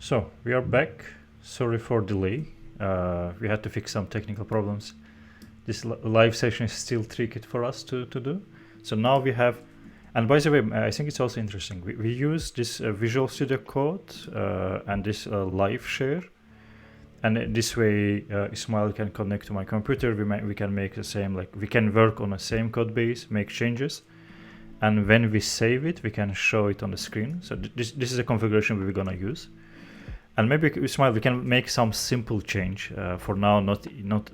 So we are back. Sorry for delay. We had to fix some technical problems. This live session is still tricky for us to do. So now we have, and by the way, I think it's also interesting. We use this Visual Studio Code and this live share. And this way, Ismail can connect to my computer. We can make the same, like we can work on the same code base, make changes. And when we save it, we can show it on the screen. So this is a configuration we're gonna use. And maybe, Ismail, we can make some simple change for now, not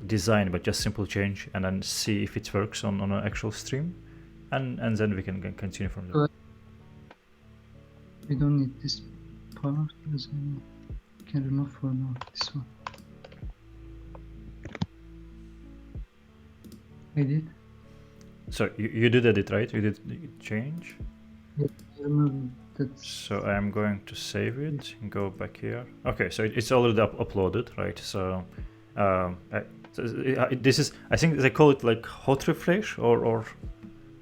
design, but just simple change, and then see if it works on an actual stream, and then we can continue from there. We don't need this part, as I can remove for now this one. I did. So you did edit, right? You did change? Yeah, I remove that. So I'm going to save it and go back here. Okay, so it's already uploaded, right? So this is, I think they call it like hot refresh or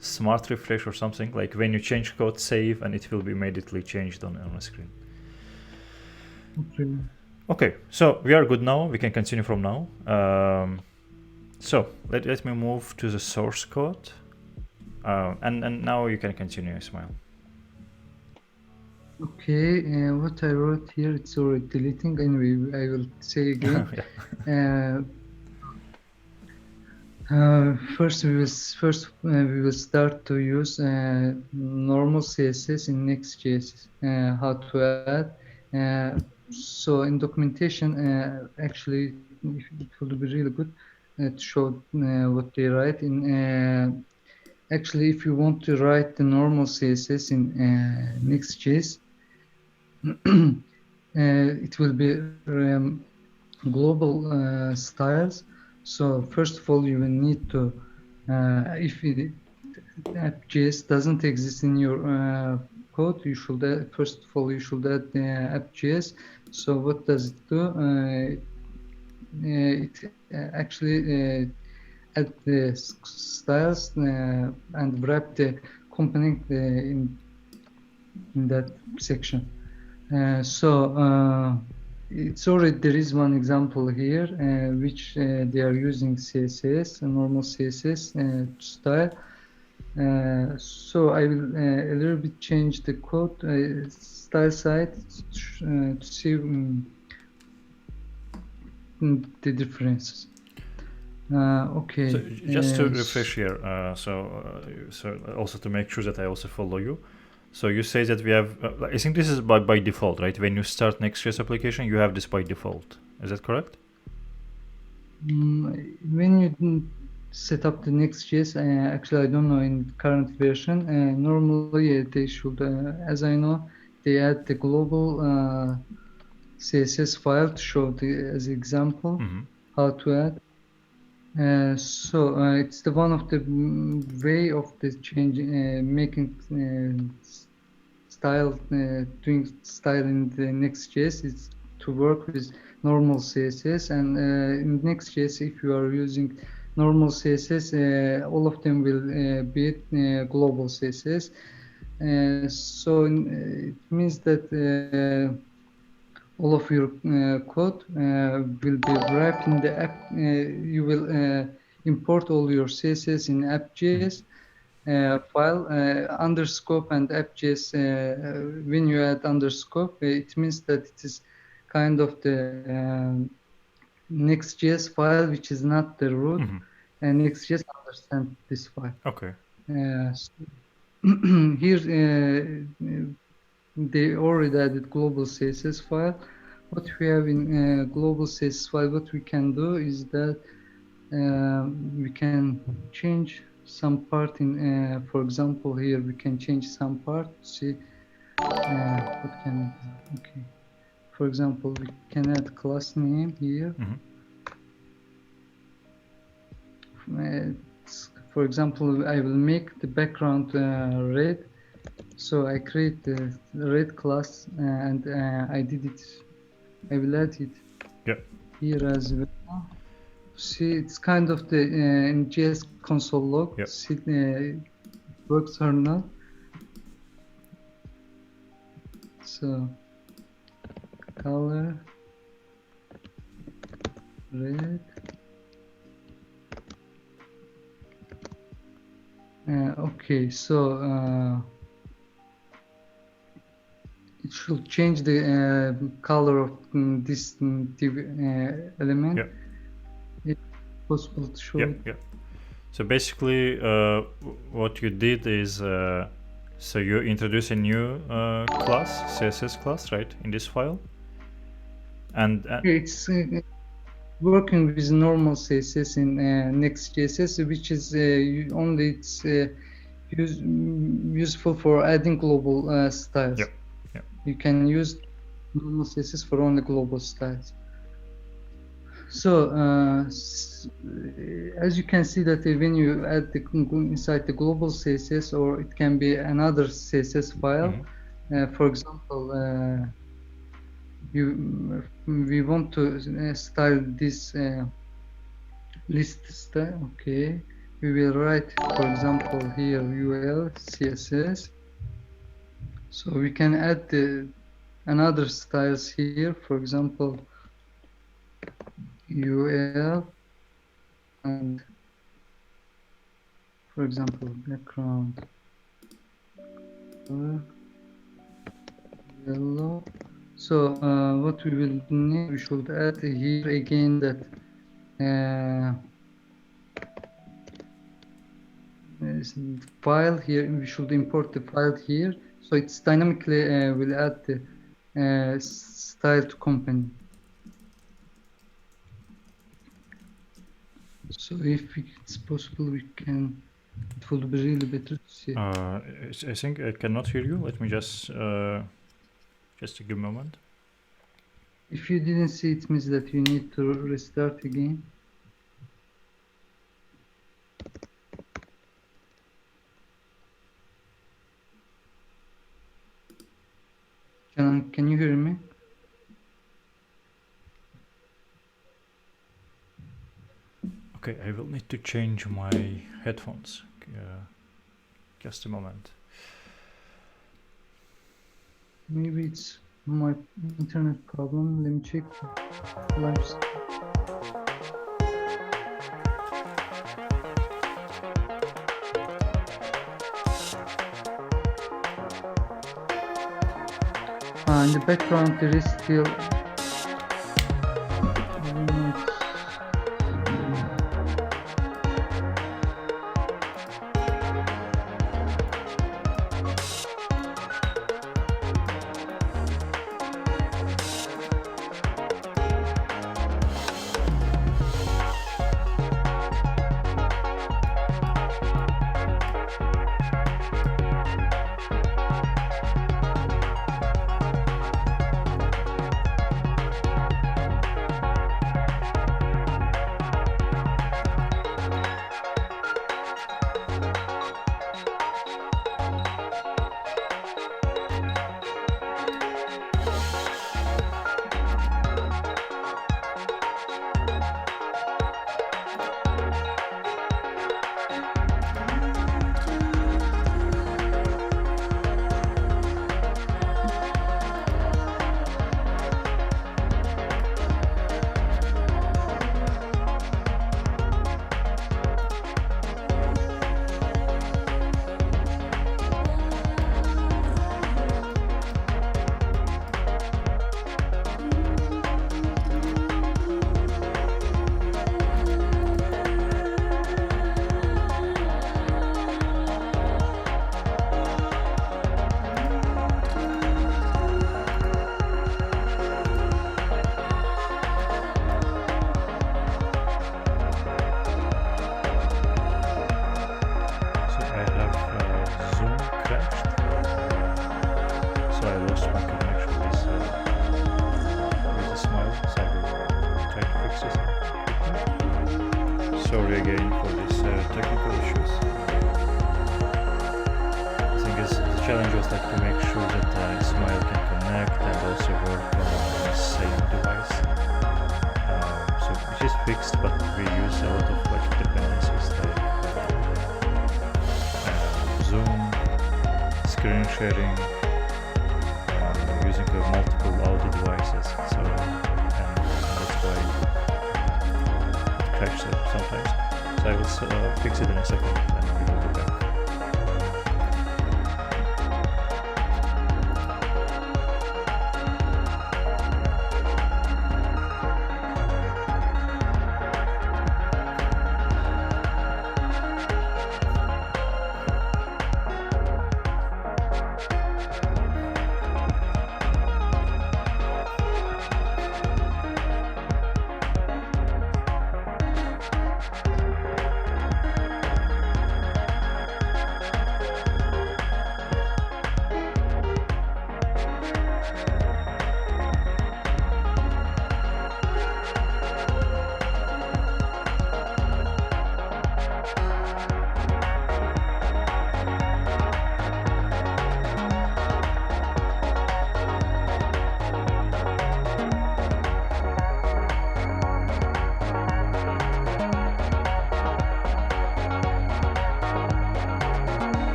smart refresh or something. Like when you change code, save, and it will be immediately changed on the screen. Okay, so we are good now. We can continue from now. So let me move to the source code, and now you can continue, Ismail. Okay, what I wrote here, it's already deleting. Anyway, I will say again. First, we will start to use normal CSS in Next.js. How to add. So in documentation, actually, it will be really good to show what they write in. Actually, if you want to write the normal CSS in Next.js, it will be global styles. So first of all, you will need to, if app.js doesn't exist in your code, you should add, first of all, you should add the app.js. So what does it do? It actually add the styles and wrap the component in that section. So it's already, there is one example here which they are using CSS, a normal CSS style. So I will a little bit change the code style side to see the differences. Okay. So just to refresh here, so also to make sure that I also follow you. So you say that we have, I think this is by default, right? When you start Next.js application, you have this by default. Is that correct? When you set up the Next.js, actually I don't know in current version. Normally they should, as I know, they add the global CSS file to show as example how to add. So it's the one of the way of the change, making style, doing style in the Next.js is to work with normal CSS, and in Next.js, if you are using normal CSS, all of them will be global CSS. So it means that all of your code will be wrapped in the app. You will import all your CSS in app.js file under scope and app.js. When you add under scope, it means that it is kind of the Next.js file, which is not the root, and Next.js understands this file. Okay. So here they already added global CSS file. What we have in global CSS file, what we can do is that we can change some part in, for example, here we can change some part. See, what can we do? Okay. For example, we can add class name here. For example, I will make the background red. So I create the red class and I did it. I will add it here as well. See, it's kind of the in JS console log. See, it works or not. So color red. Okay, so it should change the color of this element. Yep. It's possible to show Yep, it. yep. So basically, what you did is, so you introduce a new class, CSS class, right, in this file, and It's working with normal CSS in Next.js, which is only it's useful for adding global styles. Yep, yep. You can use normal CSS for only global styles. So as you can see that when you add the inside the global CSS, or it can be another CSS file. For example, we want to style this list style. Okay, we will write, for example, here UL CSS. So we can add another styles here. For example, UL, and for example background color yellow. So what we will need, we should add here again that file here. We should import the file here, so it's dynamically will add the style to company. So if it's possible, we can. It would be really better to see. I think I cannot hear you. Let me just a give me a moment. If you didn't see, it means that you need to restart again. Can you hear me? Okay, I will need to change my headphones. Just a moment. Maybe it's my internet problem. Let me check. Live. In the background there is still sorry again for these technical issues. I think the challenge was like to make sure that Smile can connect and also work on the same device. So which is fixed, but we use a lot of like dependencies like Zoom, screen sharing, using multiple audio multi devices. So that's why it crashes sometimes. So I will fix it in a second, and we will be back.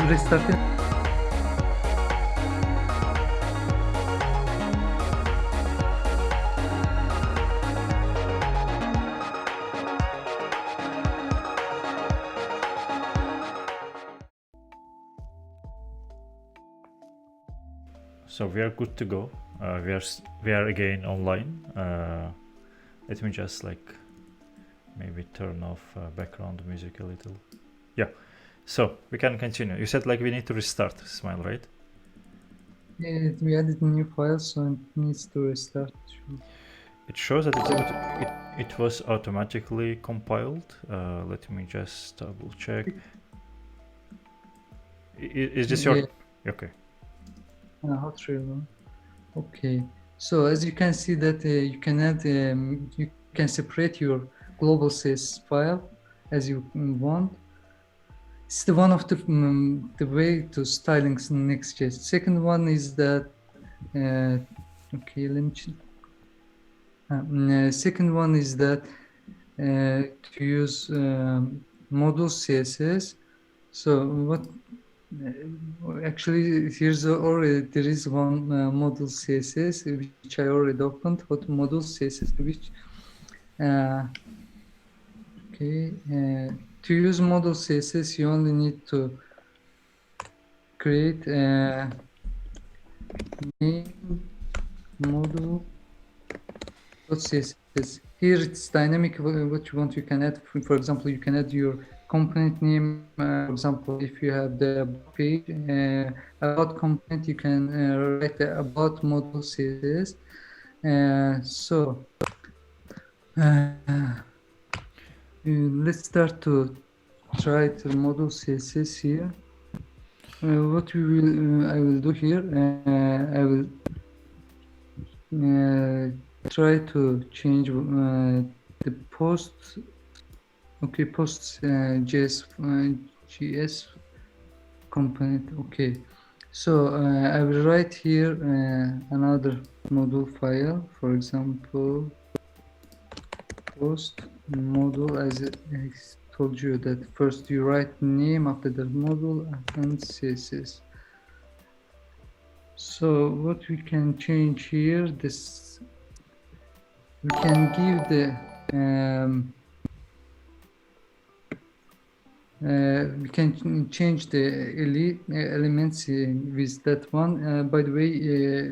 Restart it. So we are good to go. We are again online. Let me just maybe turn off background music a little. Yeah. So we can continue. You said we need to restart Smile, right? Yeah, we added a new file, so it needs to restart. It shows that it was automatically compiled. Let me just double check. Is this your... Yeah. Okay. Hot reload. Okay. So as you can see that you can add, you can separate your global CSS file as you want. It's the one of the way to styling Next.js. Second one is that okay, let me second one is that to use module CSS. So what actually here's already there is one module CSS which I already opened. What module CSS which okay. To use model CSS, you only need to create a name module.css. Here it's dynamic. What you want, you can add. For example, you can add your component name. For example, if you have the page about component, you can write the about module CSS. Let's start to try the module CSS here. What I will do here, I will try to change the post. Okay, post JS component. Okay, so I will write here another module file. For example, post module, as I told you that first you write name after the module and CSS. So what we can change here, this we can give the we can change the elements with that one. By the way,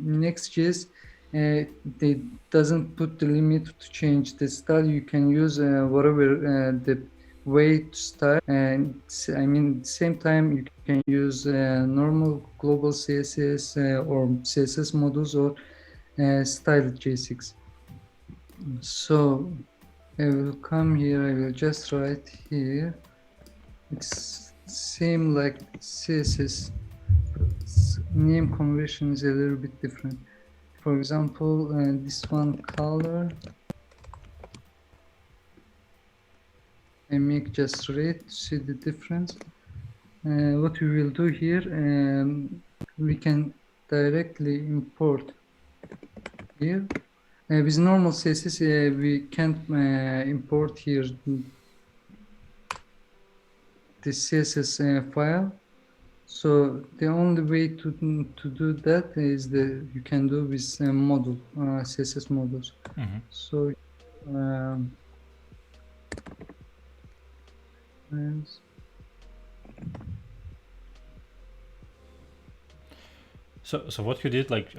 Next.js they doesn't put the limit to change the style. You can use whatever the way to style, and I mean at the same time you can use normal global CSS or CSS modules or styled-jsx. So I will come here, I will just write here. It's same like CSS, but name conversion is a little bit different. For example, this one color, I make just red to see the difference. What we will do here, we can directly import here. With normal CSS, we can't import here the CSS file. So the only way to do that is you can do with module CSS modules. So So what you did, like,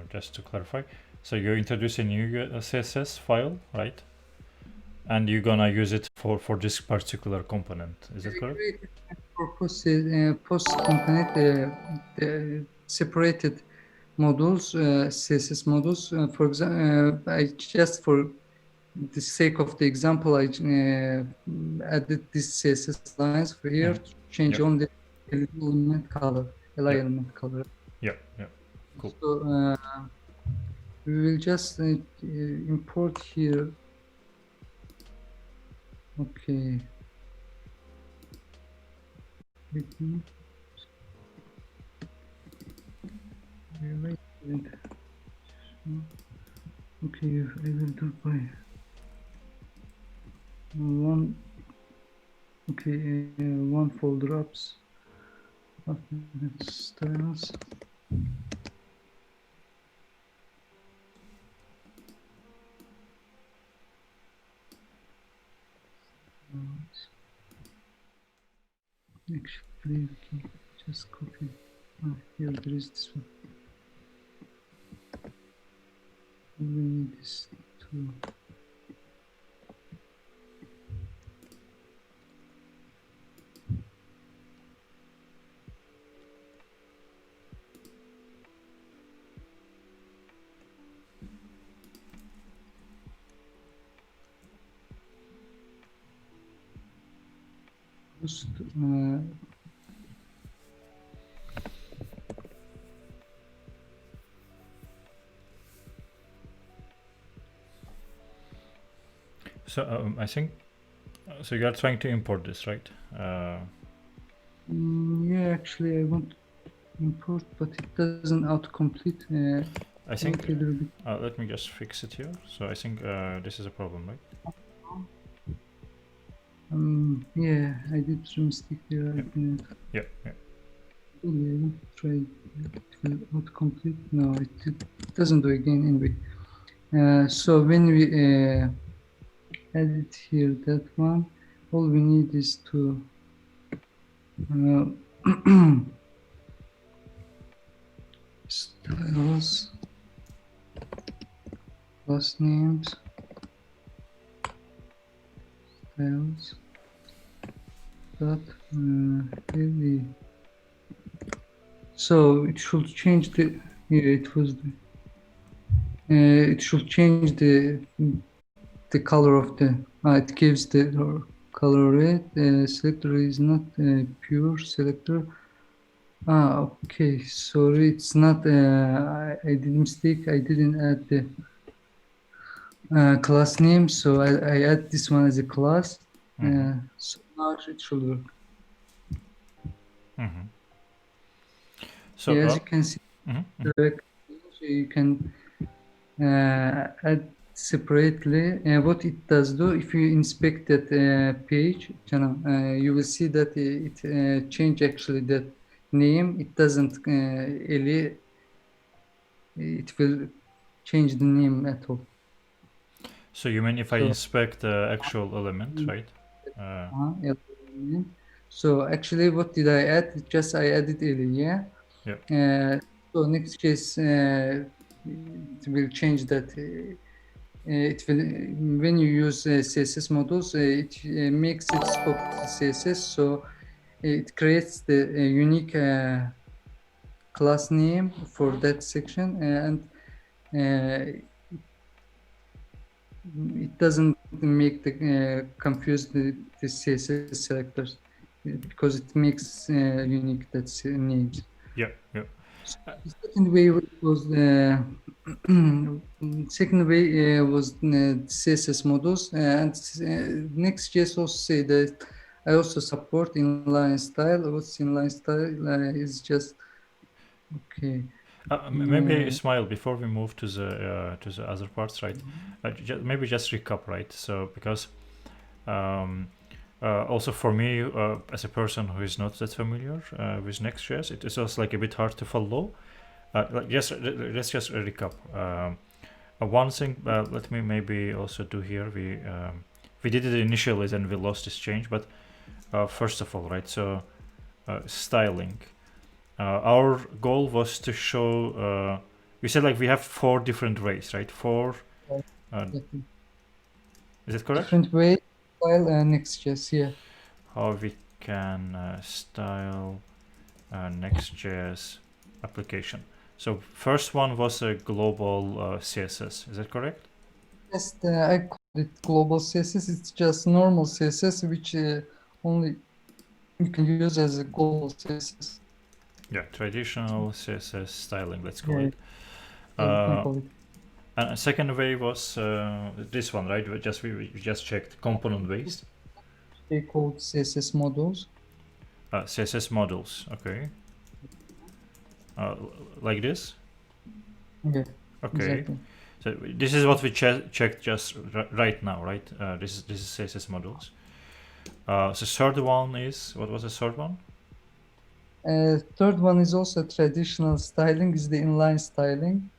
just to clarify, so you introduce a new CSS file, right? And you're gonna use it for this particular component. Is that correct? For post component, the separated modules, CSS modules. For example, I just for the sake of the example, I added these CSS lines for here to change only the element color, element color. Yeah, cool. So we will just import here. Okay. Okay, I will do by one. Okay, one folder ups. Styles. Actually, we can just copy. Here there is this one. We need this too. So I think, so you are trying to import this, right? Yeah, actually I want to import, but it doesn't autocomplete. I think, let me just fix it here. So I think this is a problem, right? Yeah, I did some mistake there. Yeah. Try it will autocomplete. No, it doesn't do again anyway. So when we edit here that one, all we need is to styles, class names, styles dot heavy. So it should change the. Yeah, it was. It should change the color of the. It gives the color red. Selector is not pure selector. Okay. Sorry, it's not. I did mistake. I didn't add the class name, so I add this one as a class. So now it should work. So yeah, as you can see, you can add separately. What it does do, if you inspect that page, you will see that it changed actually that name. It doesn't it will change the name at all. So you mean if I inspect the actual element, right? So actually, what did I add? Just I added earlier. Yeah. So Next.js it will change that. It will when you use CSS modules, it makes it scope CSS, so it creates the unique class name for that section, and it doesn't make the confuse the CSS selectors because it makes unique that's names. Yeah, yeah. The second way was second way was CSS modules, and Next.js also say that I also support inline style. What's inline style is just okay. Maybe Uh, Ismail, before we move to the other parts, right? Maybe just recap, right? So because um, also for me, as a person who is not that familiar with Next.js, it is also like a bit hard to follow. Let's just recap. One thing, let me maybe also do here. We did it initially, then we lost this change. But first of all, right? So styling. Our goal was to show. We said like we have 4 different ways, right? Four. Uh, is it correct? different way style Next.js, yeah. How we can style Next.js application. So first one was a global CSS. Is that correct? Yes, I call it global CSS. It's just normal CSS, which only you can use as a global CSS. Yeah, traditional CSS styling. Let's call Yeah, it. yeah, we can Uh, call it. and second way was this one, right? We just checked component based. They called CSS modules. CSS modules. Okay. Uh, like this. Yeah, Okay. exactly. So this is what we checked just right now, right? This is CSS modules. The third one is what was the third one? Third one is also traditional styling, is the inline styling.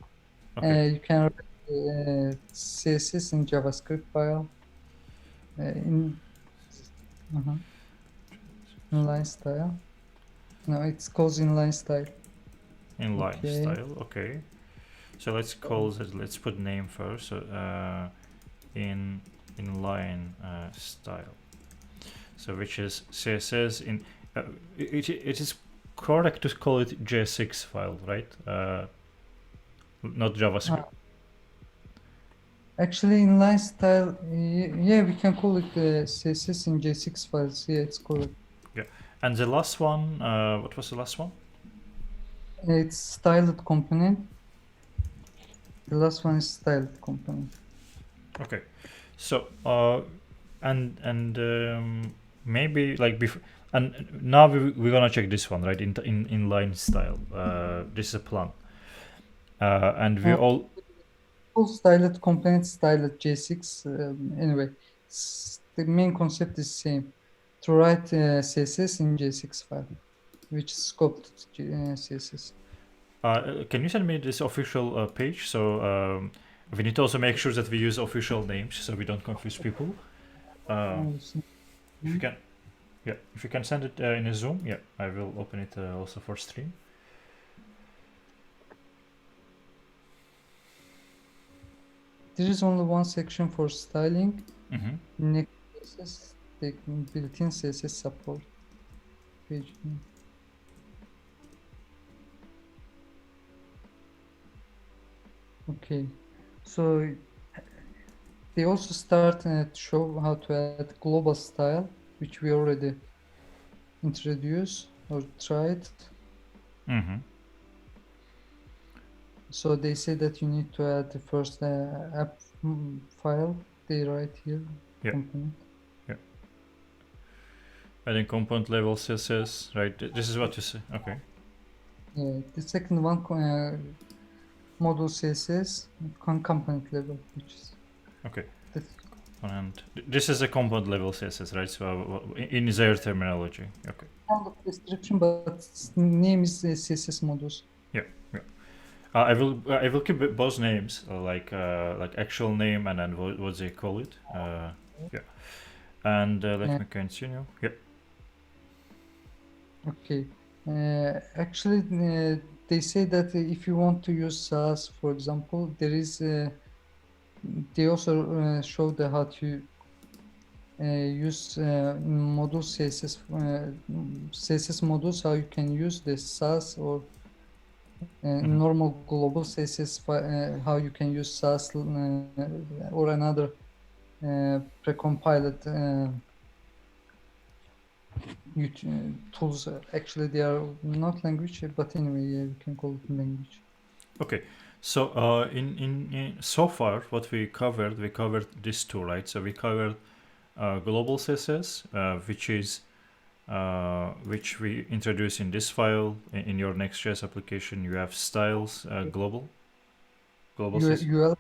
Okay. You can write CSS in JavaScript file in uh inline style. No, it's called inline style. Inline Okay. style. Okay. So let's call it. Let's put name first. So in inline style. So which is CSS in. It is correct to call it JSX file, right? Not JavaScript. Actually, inline style, yeah, we can call it CSS in J6 files. Yeah, it's correct. Yeah. And the last one, what was the last one? It's styled component. The last one is styled component. Okay. So and maybe like before, and now we're gonna check this one, right? In inline style. This is a plan. And we Uh, all. Full styled component, styled J6. Anyway, the main concept is same. To write CSS in J6 file, which is scoped CSS. Can you send me this official page? So we need to also make sure that we use official names so we don't confuse people. If you can, yeah, if you can send it in a Zoom, yeah, I will open it also for stream. There is only one section for styling. Mm-hmm. Next CSS, the built-in CSS support page. Okay, so they also start to show how to add global style, which we already introduced or tried. Mm-hmm. So they say that you need to add the first app file. They write here. Yeah. Component. Yeah. Adding component level CSS, right? This is what you say. Okay. The second one, module CSS, component level, which is okay. And this is a component level CSS, right? So in their terminology. Okay. Kind of description, but name is CSS modules. Yeah. Yeah. I will keep both names, like actual name and then what they call it. Yeah. And let me continue. Yeah. Okay. Actually, they say that if you want to use SaaS, for example, there is. They also show the how to use module CSS, CSS modules, how you can use the SaaS or. So they say that if you want to use SaaS, for example, there is. They also show the how to use module CSS, CSS modules, how you can use the SaaS or. So they say that if you want to use SaaS, for example, there is. They also show the how to use module CSS, CSS modules, how you can use the SaaS or normal global CSS how you can use SAS or another precompiled tools. Actually, they are not language, but anyway, yeah, you can call it language. Okay, so in so far what we covered these two, right? So we covered global CSS, which we introduce in this file. In your Next.js application, you have styles global CSS. UL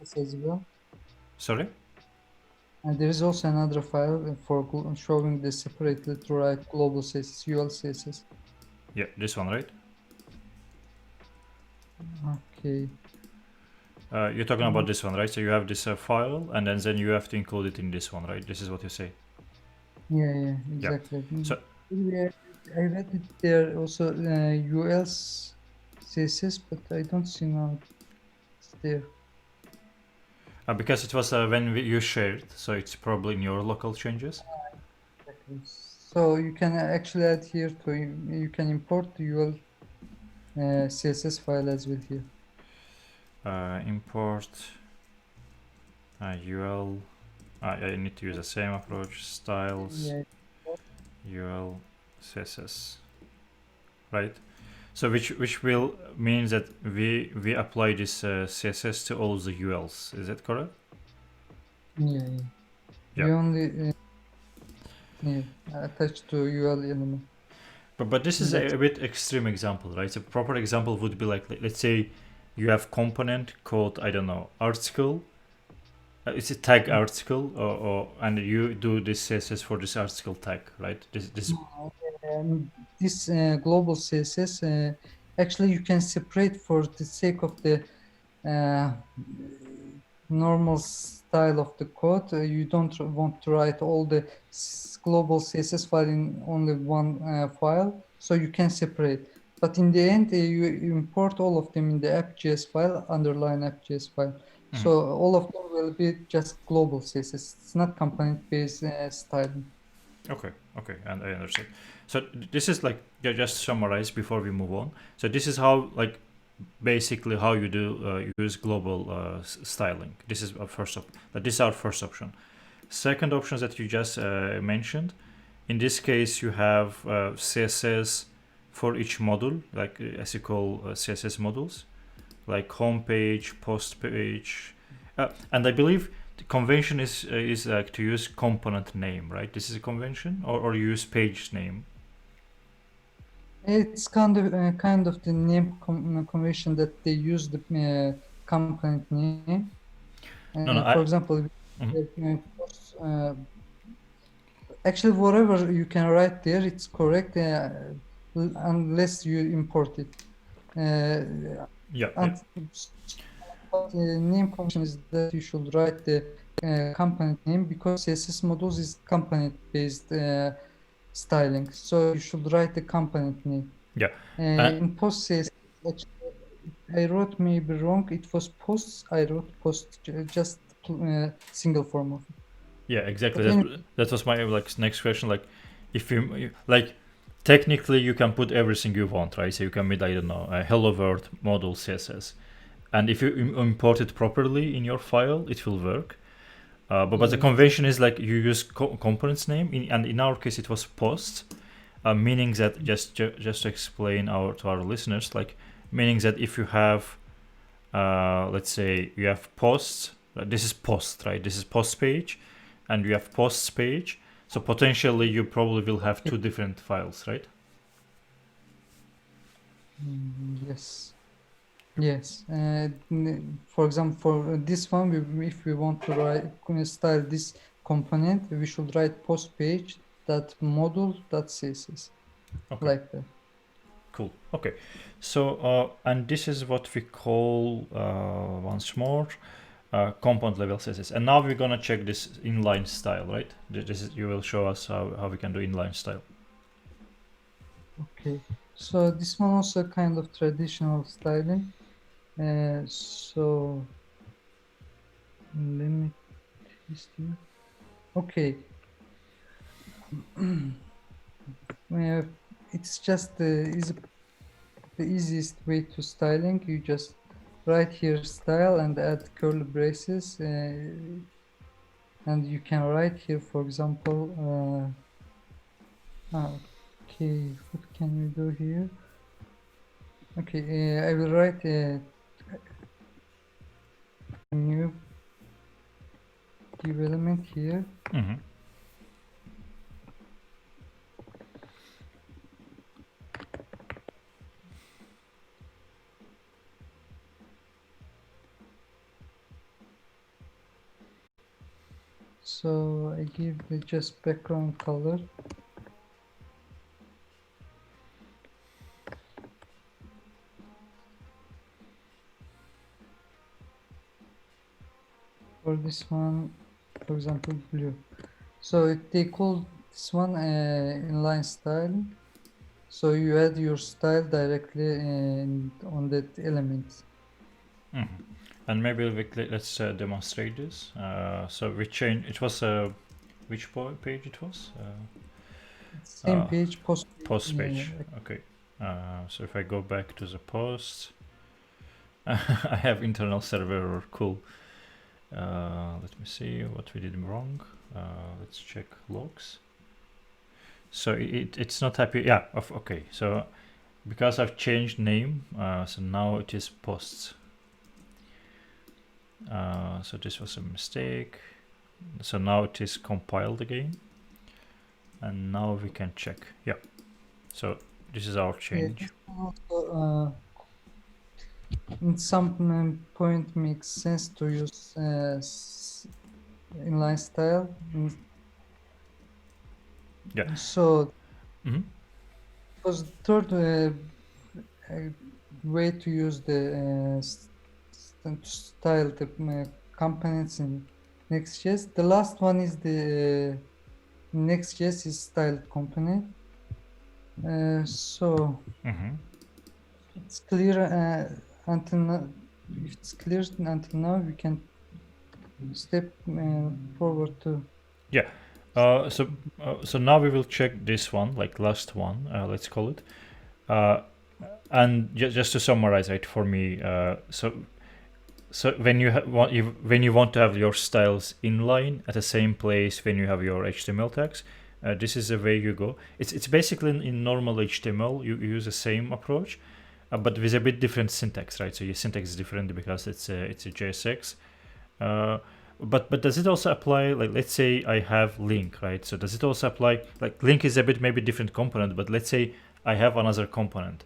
as well. Sorry. And there is also another file for showing the separately to write global CSS, UL CSS. Yeah, this one, right? Okay. You're talking about this one, right? So you have this file, and then you have to include it in this one, right? This is what you say. Yeah, exactly. So Yeah, I read it there also UL CSS, but I don't see now it's there. because it was when you shared, so it's probably in your local changes. Exactly. So you can actually add here to you can import the UL CSS file as well here. Import UL. I need to use the same approach. Styles Yeah. UL CSS, right? So which will means that we apply this CSS to all the ULs. Is that correct? Yeah. Yeah. We only yeah, attach to UL element. But this is That's a bit extreme example, right? A proper example would be like, let's say you have component called, I don't know, article. It's a tag article, and you do this CSS for this article tag, right? This. this global CSS. Actually, you can separate for the sake of the uh, normal style of the code. You don't want to write all the global CSS file in only one file, so you can separate. But in the end, you import all of them in the app.js file, underline app.js file. So all of them will be just global CSS. It's not component-based styling. Okay, and I understand. So this is like, yeah, just summarize before we move on. So this is how, like, basically how you do use global styling. This is our first this is our first option. Second option that you just mentioned. In this case, you have CSS for each module, like as you call CSS modules, like home page, post page, and I believe the convention is to use component name, right? This is a convention, or use page name. It's kind of the name convention that they use the component name. No, no, For example, Mhm. uh, actually whatever you can write there, it's correct unless you import it. Yeah, And but the name convention is that you should write the component name because CSS modules is component based styling. So you should write the component name. yeah, In post CSS, actually, I wrote maybe wrong. It was posts. I wrote post just single form of it. yeah, exactly. But anyway, That was my next question. Like, if like, technically you can put everything you want, right? So you can make, I don't know, a hello world model CSS, and if you import it properly in your file, it will work. But the convention is like you use components name, and in our case it was post, meaning that just to explain to our listeners, like, meaning that if you have, let's say you have posts, this is post, right? This is post page, and you have posts page. So potentially you probably will have two different files, right? yes. Yes. For example, for this one, if we want to style this component, we should write post page dot module dot css Okay. like that. Cool. Okay. So and this is what we call once more component level CSS. And now we're gonna check this inline style, right? This is, you will show us how we can do inline style. Okay. So this one also kind of traditional styling. So let me test here. Okay. It's just is the easiest way to styling. You just write here style and add curly braces, and you can write here, for example, okay, what can we do here? Okay, I will write a new div element here. Mm-hmm. So I give the just background color. For this one, for example, blue. So they call this one inline style. So you add your style directly on that element. Mm-hmm. And maybe let's demonstrate this. So we changed. It was which page it was? Same page, post page. Okay. So if I go back to the post, I have internal server error. Cool. Let me see what we did wrong. Let's check logs. So it's not happy. Yeah. Okay. So because I've changed name, so now it is posts. So this was a mistake. So now it is compiled again, and now we can check. Yeah. So this is our change. Also, in some point makes sense to use inline style. Yeah. So Mm-hmm. because third way to use the style the components in Next.js. The last one is the Next.js is styled component. So Mm-hmm. it's clear until now. If it's clear until now, we can step forward to. Yeah. So now we will check this one, like last one. Let's call it. And just to summarize it for me. So when you when you want to have your styles inline at the same place when you have your HTML tags, this is the way you go. It's basically in normal HTML you use the same approach, but with a bit different syntax, right? So your syntax is different because it's a JSX. But does it also apply, like, let's say I have link, right? So does it also apply, like, link is a bit maybe different component, but let's say I have another component.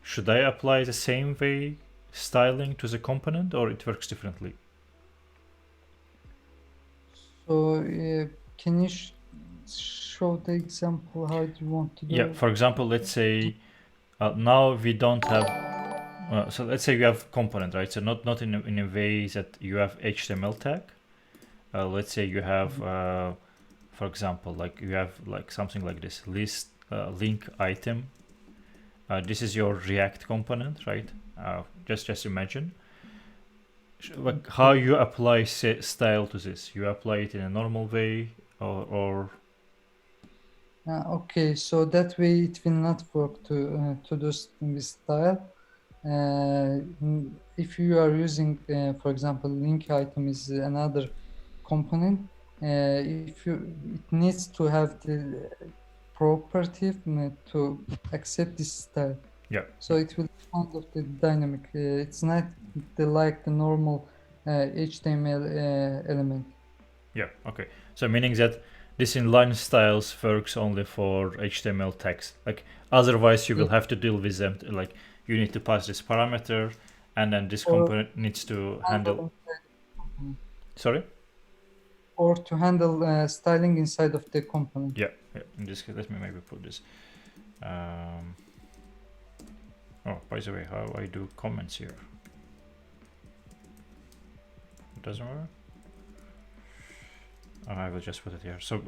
Should I apply the same way styling to the component, or it works differently? So can you show the example how do you want to do? Yeah, for example, let's say now we don't have. So let's say you have component, right? So not in a way that you have HTML tag. Let's say you have, for example, like you have like something like this list link item. This is your React component, right? Just imagine like how you apply style to this. You apply it in a normal way, or okay, so that way it will not work to do with style. If you are using, for example, link item is another component. If you it needs to have the property to accept this style. yeah. So it will be kind of the dynamic. It's not like the normal HTML element. Yeah. Okay. So meaning that this inline styles works only for HTML text. Like otherwise, you will have to deal with them. Like you need to pass this parameter, and then this component needs to handle. Sorry. Or to handle styling inside of the component. Yeah. In this case, let me maybe put this. Oh, by the way, how I do comments here? It doesn't work. I will just put it here. So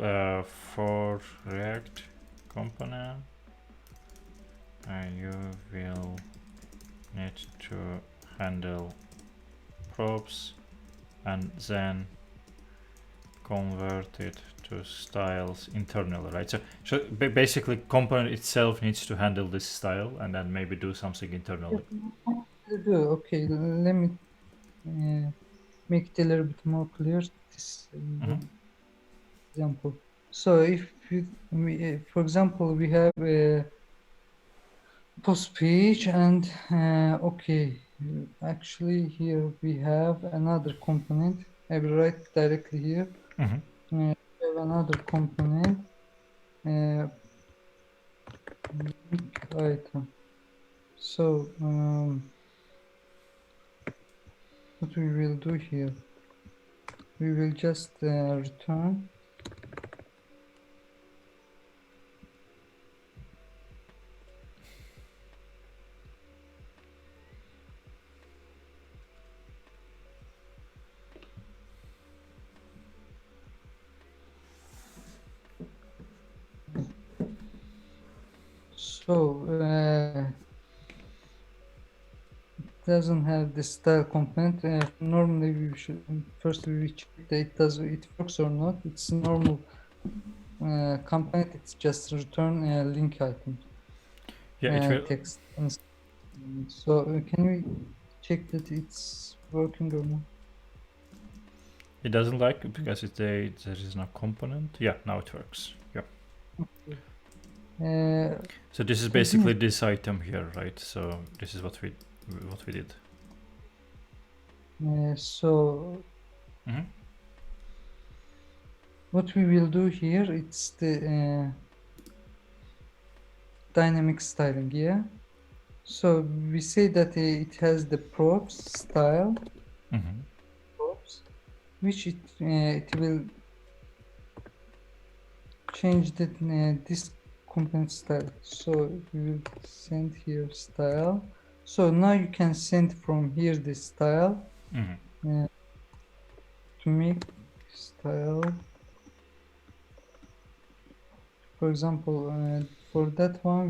for React component, you will need to handle props and then convert it to to styles internally, right? So basically component itself needs to handle this style and then maybe do something internally. Okay, let me make it a little bit more clear. This example. So if for example, we have a post page and okay, actually here we have another component. I will write directly here. We have another component, link item. So what we will do here, we will just return so doesn't have the style component. Normally we should first we check that it works or not. It's normal component. It's just return a link item. Yeah, it will. Text. So can we check that it's working or not? It doesn't like it because there is no component. Yeah, now it works. Yeah. So this is basically this item here, right? So this is what we did. So what we will do here, it's the dynamic styling, yeah. So we say that it has the props style, props, which it will change the this component style. So we will send here style. So now you can send from here the style to make style. For example, for that one,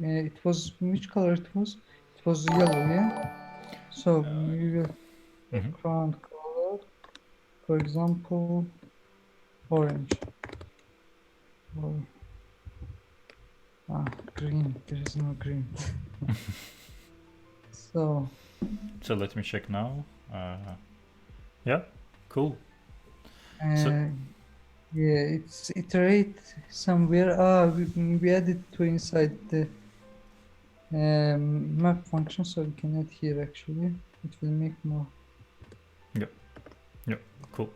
it was which color it was? It was yellow, yeah. So we will background color, for example, orange. Or, green. There is no green. So let me check now. Yeah, cool. yeah, it's iterate somewhere. We added to inside the map function, so we can add here actually. It will make more. Yeah, cool.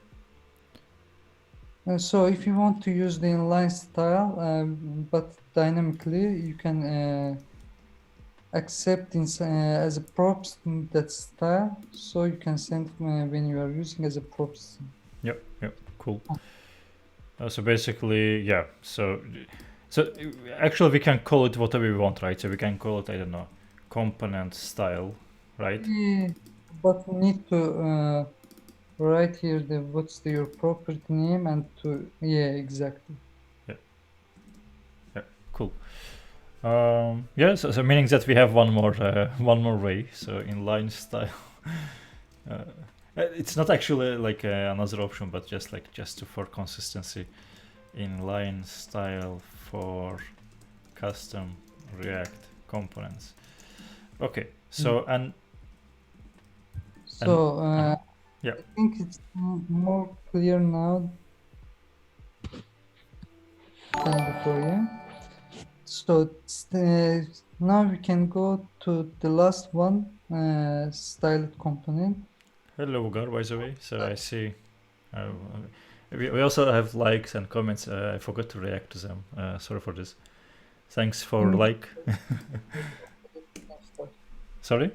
So if you want to use the inline style, but dynamically, you can accept as a props that style, so you can send when you are using as a props. Yep, cool. So basically, yeah. So actually, we can call it whatever we want, right? So we can call it, I don't know, component style, right? Yeah, but we need to write here what's your property name and exactly. Yeah, cool. Yeah, so meaning that we have one more way. So inline style. It's not actually like another option, but just for consistency, inline style for custom React components. Okay, so yeah, I think it's more clear now than before, yeah. So now we can go to the last one, styled component. Hello, Ugar, by the way. So I see we also have likes and comments. I forgot to react to them. Sorry for this. Thanks for like. Sorry?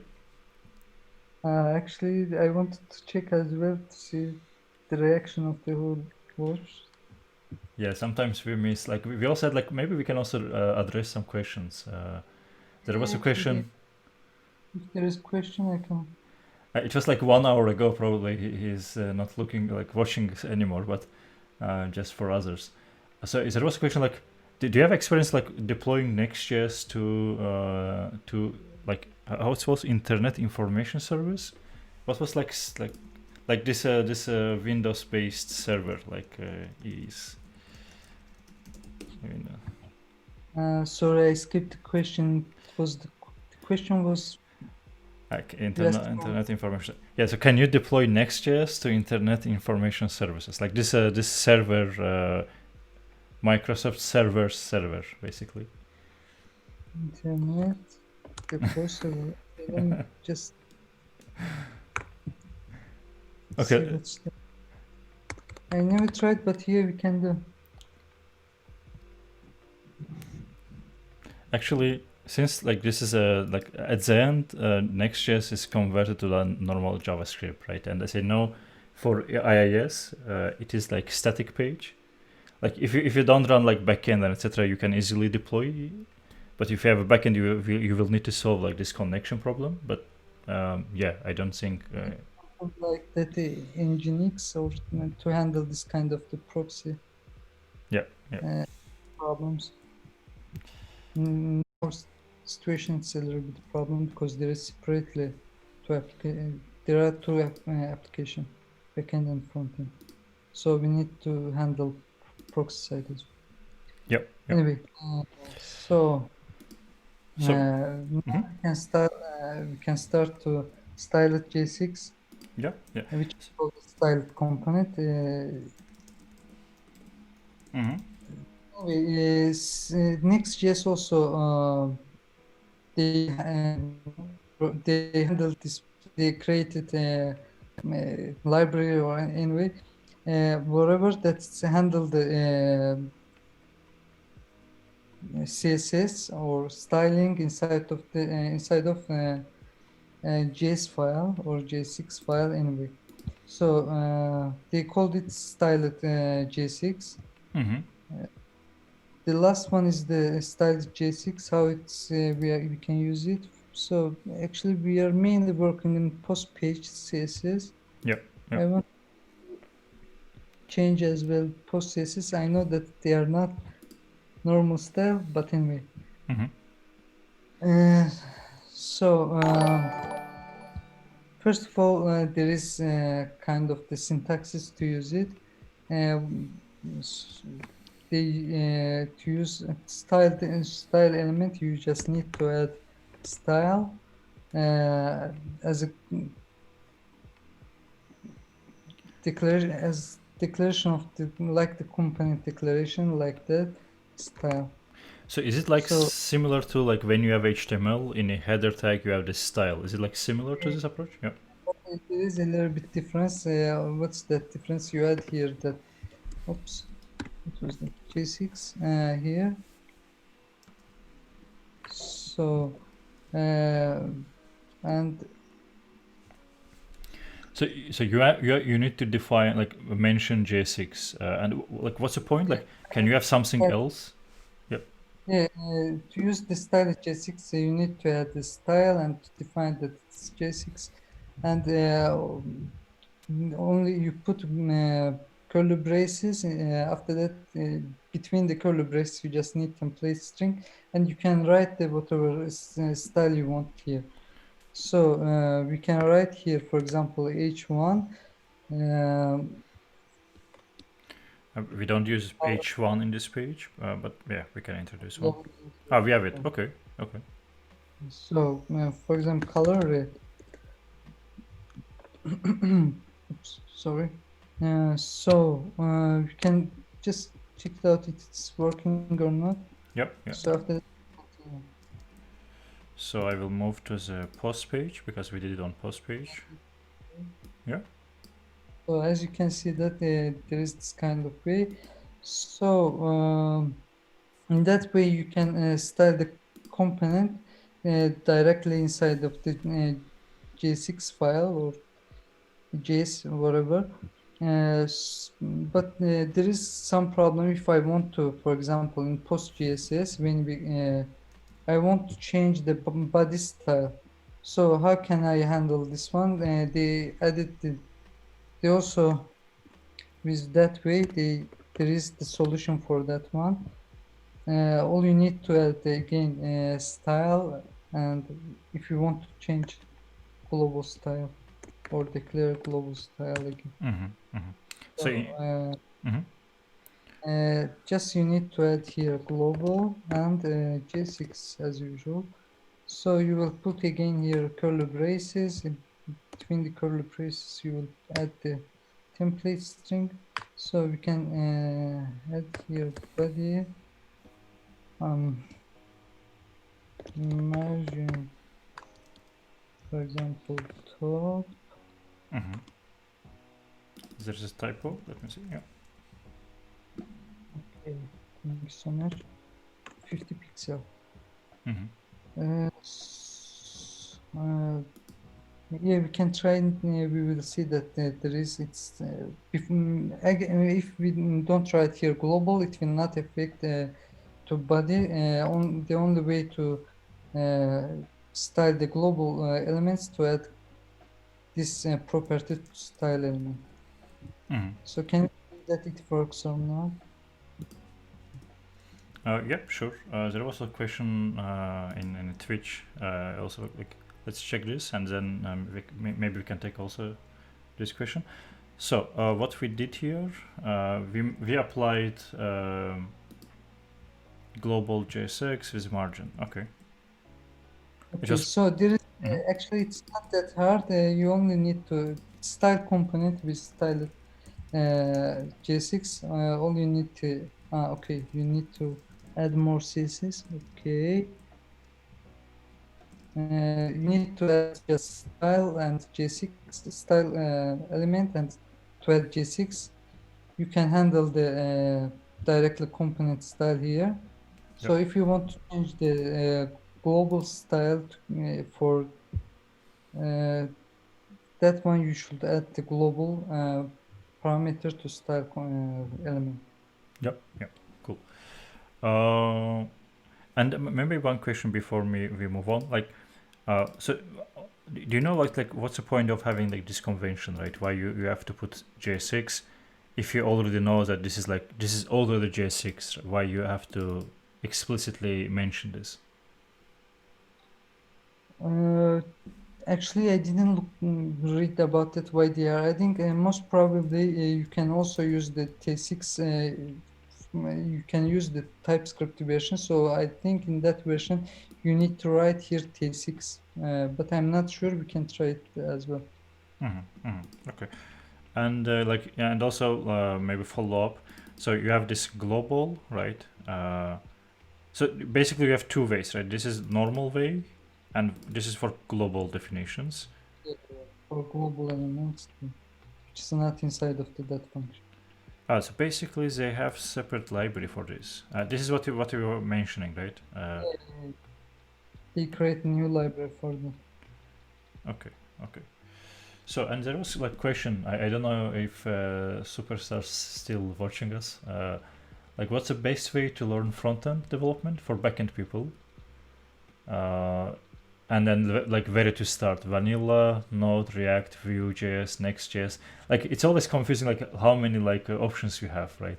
Actually, I wanted to check as well to see the reaction of the whole watch. Yeah, sometimes we miss. Like we also had like maybe we can also address some questions. There was a question. If there is a question, I can. It was like 1 hour ago, probably. He's not watching anymore, but just for others. So there was a question like, do you have experience like deploying Next.js to like how it was Internet Information Service? What was like this Windows-based server is? Sorry, I skipped the question. The question was like internet information. Yeah. So can you deploy Next.js to Internet Information Services, like this server, Microsoft server, basically? internet deploy server. Let me just see Okay. what's the. I never tried, but here we can do. Actually, since like this is a like at the end, Next.js is converted to the normal JavaScript, right? And as I know, for IIS, it is like static page. Like if you don't run like backend and etc., you can easily deploy. But if you have a backend, you will need to solve like this connection problem. But yeah, I don't think. Like that in Nginx or to handle this kind of the proxy Yeah. problems. Our situation it's a little bit problem because there is separately there are two application, backend and frontend. So we need to handle proxy side as well. Yep. Anyway, so So. now we can start to styled-jsx, Yeah. which is called the styled component. Anyway, Next.js also they handled this. They created a library or anyway, whatever that's handled the CSS or styling inside of the JS file or JSX file anyway. So they called it styled-jsx. The last one is the styled-jsx, how it's we can use it. So actually we are mainly working in post-page CSS. Yep. I want to change as well post CSS. I know that they are not normal style, but anyway. So first of all, there is kind of the syntaxes to use it. To use style element, you just need to add style as a declaration of the like the component declaration, like that style. So is it like similar to like when you have HTML in a header tag, you have this style? Is it like similar to this approach? Yeah. There is a little bit difference. What's that difference you add here? That oops, it was the J6 here. So and so you need to define like mention J6 and like what's the point? Like can you have something else? Yep. Yeah, to use the style J6, you need to add the style and to define that it's J6, and only you put curly braces. After that, between the curly braces, you just need template string, and you can write the whatever style you want here. So we can write here, for example, H1. We don't use H1 in this page, but yeah, we can introduce one. Oh, we have it. Okay. So, for example, color red. Oops, sorry. So you can just check it out if it's working or not. Yep. So after that, so I will move to the post page because we did it on post page. Yeah. So as you can see that there is this kind of way. So in that way you can style the component directly inside of the J6 file or JS or whatever. But there is some problem if I want to, for example, in PostGSS, when I want to change the body style. So how can I handle this one? They added they also with that way there is the solution for that one. All you need to add again style, and if you want to change global style or declare global style again. So Just you need to add here global and JSX as usual. So you will put again here curly braces. In between the curly braces, you will add the template string. So we can add here body margin, for example, top. There's a typo. Let me see. Yeah. Okay, thank you so much. 50 pixel. Yeah, we can try and we will see that there is it's again, if we don't try it here global, it will not affect to body. The only way to style the global elements to add this property to style element. So can you see that it works or not? Yeah, sure. There was a question in Twitch. Also, like, let's check this, and then maybe we can take also this question. So what we did here, we applied global JSX with margin. Okay. Okay, so there is actually it's not that hard. You only need to style component with style JSX. All you need to okay, you need to add more CSS. Okay, you need to add just style and JSX style element and to add JSX. You can handle the directly component style here. So if you want to change the global style for that one, you should add the global parameter to style element. Yep. Cool. And maybe one question before we move on. Like, so do you know like what's the point of having like this convention, right? Why you have to put JSX if you already know that this is already JSX? Why you have to explicitly mention this? Actually, I didn't read about it why they are adding. Most probably, you can also use the T6. You can use the TypeScript version. So I think in that version, you need to write here T6. But I'm not sure. We can try it as well. Okay. And and also maybe follow up. So you have this global, right? So basically, you have two ways, right? This is normal way, and this is for global definitions. For global elements, which is not inside of the that function. So basically, they have separate library for this. This is what you were mentioning, right? They create a new library for them. Okay. So, and there was like question. I don't know if Superstar's still watching us. Like, what's the best way to learn front-end development for backend people? And then like where to start: vanilla, Node, React, Vue.js, Next.js. Like it's always confusing, like how many like options you have, right?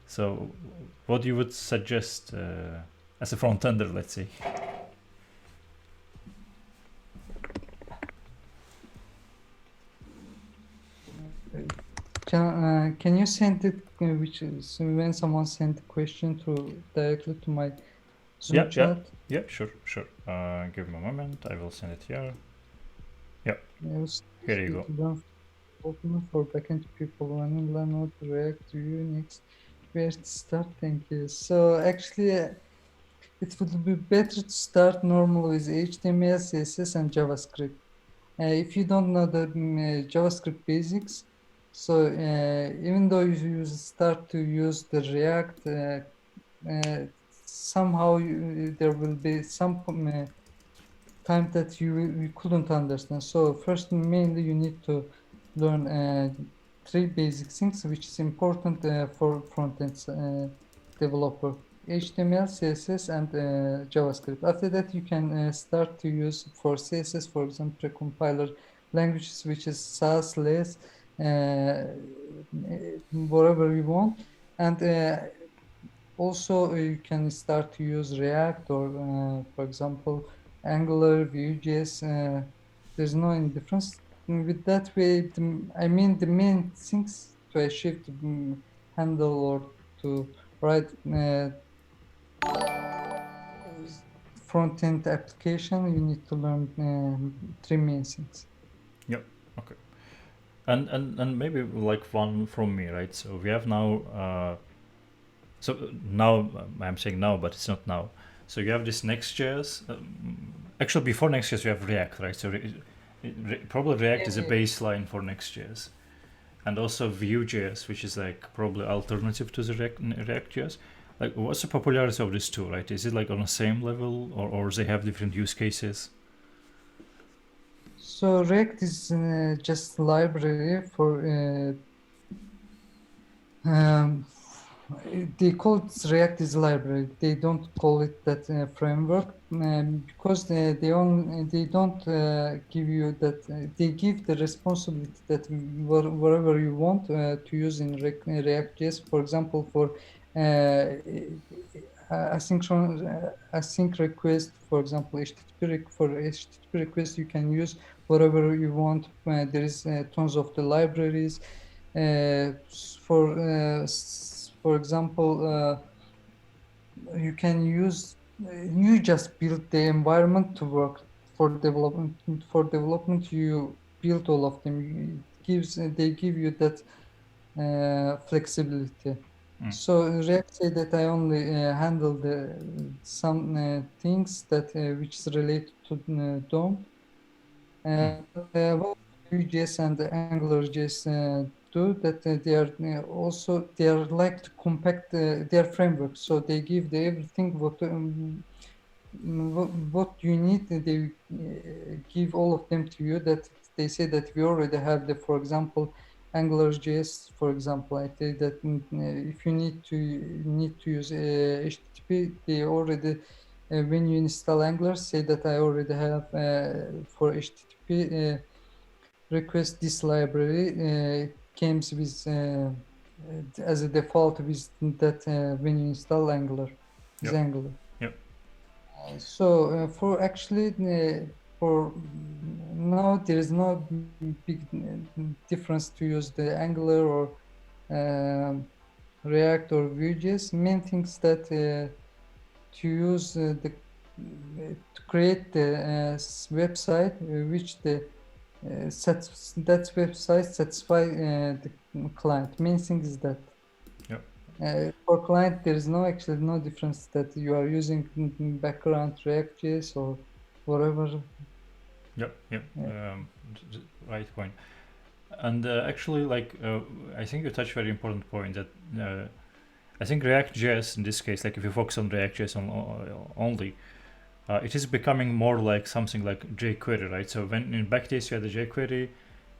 So what you would suggest as a front-ender, let's say? Can you send it which is when someone sent a question directly to my Zoom chat? Yeah, sure. Give me a moment, I will send it here. Here you go. For backend people, vanilla, Node, React, Vue, Next. Where to start? Thank you. So actually, it would be better to start normal with HTML, CSS, and JavaScript. If you don't know the JavaScript basics, so even though you start to use the React, somehow there will be some time that you couldn't understand. So first, mainly you need to learn three basic things, which is important for front-end developer: HTML, CSS, and JavaScript. After that, you can start to use for CSS, for example, precompiler languages, which is Sass, Less, whatever you want. And also, you can start to use React or, for example, Angular, Vue.js. There's no any difference. With that way, I mean, the main things to achieve to handle or to write front-end application, you need to learn three main things. Yep. Okay. And maybe like one from me, right? So we have now. So now I'm saying now, but it's not now. So you have this Next.js. Actually, before Next.js, you have React, right? So probably React is a baseline for Next.js, and also Vue.js, which is like probably alternative to the React.js. Like, what's the popularity of these two, right? Is it like on the same level, or they have different use cases? So React is just library for they call it React is library. They don't call it that framework because they don't give you that. They give the responsibility that whatever you want to use in React.js. For example, for async request, for example, for HTTP request, you can use whatever you want. There is tons of the libraries. For example, you can use you just build the environment to work for development. For development, you build all of them. They give you that flexibility. So React say that I only handle some things that which is related to DOM. What Vue.js and AngularJS do that they are like to compact their framework, so they give everything what you need. They give all of them to you. That they say that we already have for example, AngularJS. For example, I say that if you need to use HTTP, they already when you install Angular, say that I already have for HTTP request this library. It comes with as a default with that when you install Angular. Yep. Angular. Yep. So for actually for now there is no big difference to use the Angular or React or Vue.js. Main things that to use to create the website which that website satisfy the client. Main thing is that. For client, there is actually no difference that you are using background React.js or whatever. Yep. Right point. And actually, like I think you touched a very important point that I think React.js in this case, like if you focus on React.js only, it is becoming more like something like jQuery, right? So when in backdays you had the jQuery,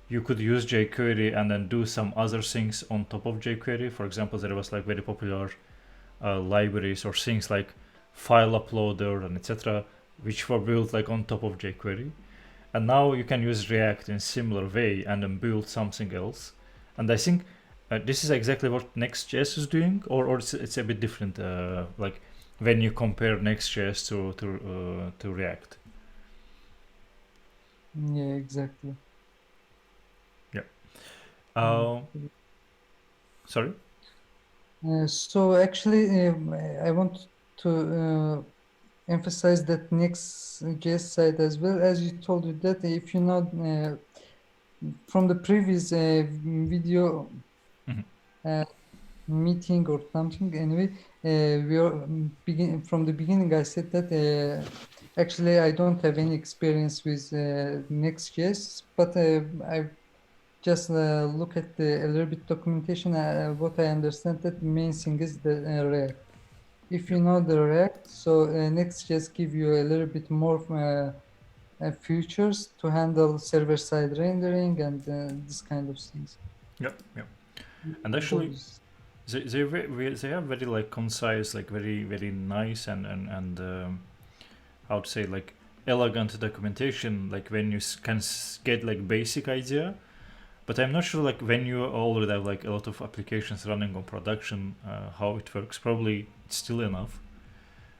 you could use jQuery and then do some other things on top of jQuery. For example, there was like very popular libraries or things like file uploader and etc., which were built like on top of jQuery. And now you can use React in similar way and then build something else. And I think this is exactly what Next.js is doing, or it's a bit different. Like when you compare Next.js to React. Yeah, exactly. Yeah. Sorry. So actually, I want to emphasize that Next.js side as well. As you told you that if you know from the previous video meeting or something, anyway, we are from the beginning. I said that actually I don't have any experience with Next.js, but I just look at a little bit documentation. What I understand that the main thing is the React. If you know the React, so Next.js give you a little bit more features to handle server-side rendering and this kind of things. Yep. And actually, they have very like concise, like very nice and how to say, like elegant documentation. Like when you can get like basic idea. But I'm not sure, like when you already have like a lot of applications running on production, how it works. Probably it's still enough.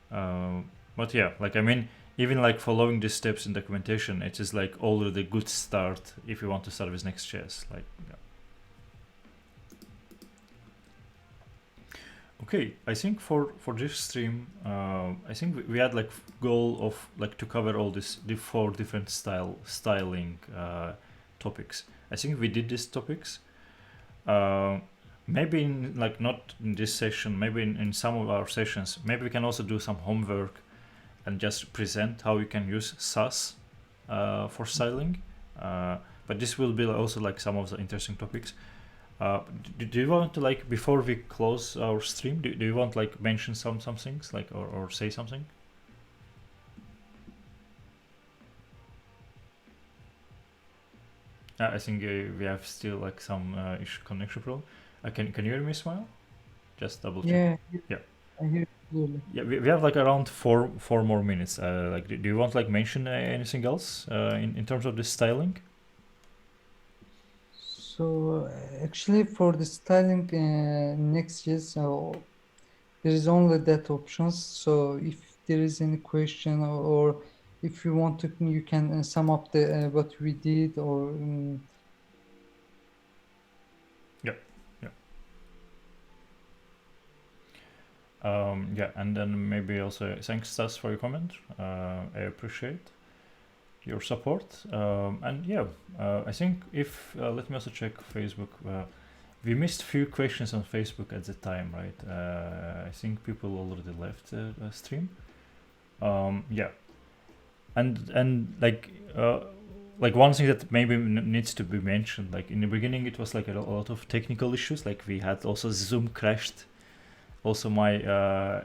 But yeah, like I mean, even like following the steps in documentation, it is like already a good start if you want to start with Next.js. Like, yeah. Okay, I think for this stream, I think we had like goal of like to cover all the 4 different styling topics. I think we did these topics. Maybe in like not in this session, maybe in some of our sessions, maybe we can also do some homework and just present how you can use SAS for styling. But this will be also like some of the interesting topics. Do you want to like before we close our stream? Do you want like mention some things like or say something? I think we have still like some connection problem. Can you hear me, Ismail? Just double check. Yeah, Yeah. I hear you clearly. Yeah, we have like around four more minutes. Like, do you want like mention anything else in terms of the styling? So actually for the styling Next.js, there is only that options. So if there is any question or if you want to, you can sum up the what we did or Yeah, and then maybe also thanks Stas for your comment. I appreciate your support. And yeah, I think if let me also check Facebook. We missed few questions on Facebook at the time, right? I think people already left the stream. Yeah, and like one thing that maybe needs to be mentioned, like in the beginning, it was like a lot of technical issues. Like we had also Zoom crashed. Also, my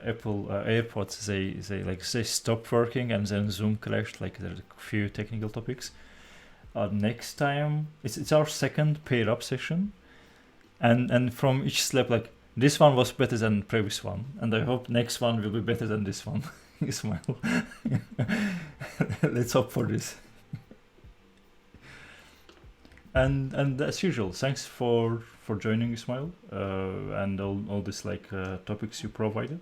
Apple AirPods they stopped working and then Zoom crashed. Like there's a few technical topics. Next time, it's our second pair up session, and from each step, like this one was better than the previous one, and I hope next one will be better than this one. Ismail, let's hope for this. And as usual, thanks for joining, Ismail, and all these like topics you provided.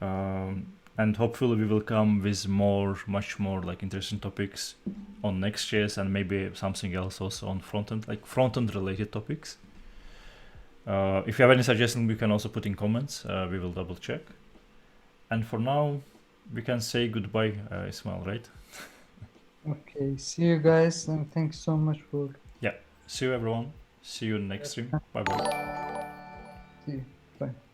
And hopefully we will come with much more like interesting topics on Next.js and maybe something else also on frontend, like frontend related topics. If you have any suggestions, we can also put in comments. We will double check. And for now, we can say goodbye, Ismail, right? okay. See you guys and thanks so much for. Yeah. See you everyone. See you in the next stream. Bye bye. See you. Bye.